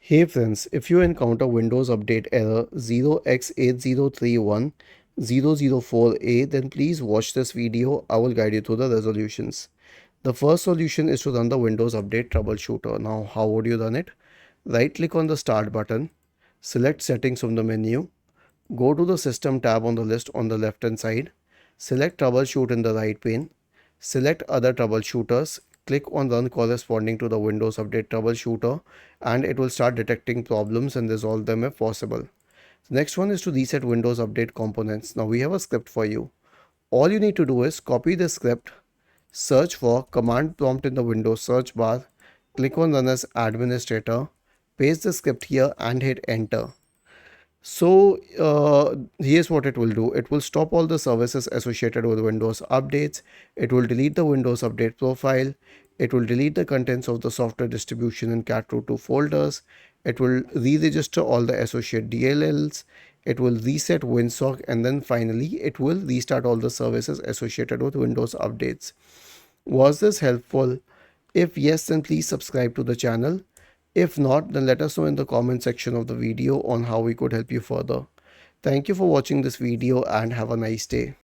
Hey friends, if you encounter Windows Update error 0x8031004a, then please watch this video. I will guide you through the resolutions. The first solution is to run the Windows Update troubleshooter. Now, how would you run it? Right click on the Start button, select Settings from the menu, go to the System tab on the list on the left hand side, select Troubleshoot in the right pane, select Other Troubleshooters, click on Run corresponding to the Windows Update Troubleshooter, and it will start detecting problems and resolve them if possible. The next one is to reset Windows Update components. Now we have a script for you. All you need to do is copy the script, search for command prompt in the Windows search bar, click on Run as Administrator, paste the script here and hit enter. So here's what it will do. It will stop all the services associated with Windows updates. It will delete the Windows Update profile. It will delete the contents of the software distribution and cat root 2 folders. It will re-register all the associate DLLs. It will reset WinSock, and then finally it will restart all the services associated with Windows updates. Was this helpful? If yes, then please subscribe to the channel. If not, then let us know in the comment section of the video on how we could help you further. Thank you for watching this video and have a nice day.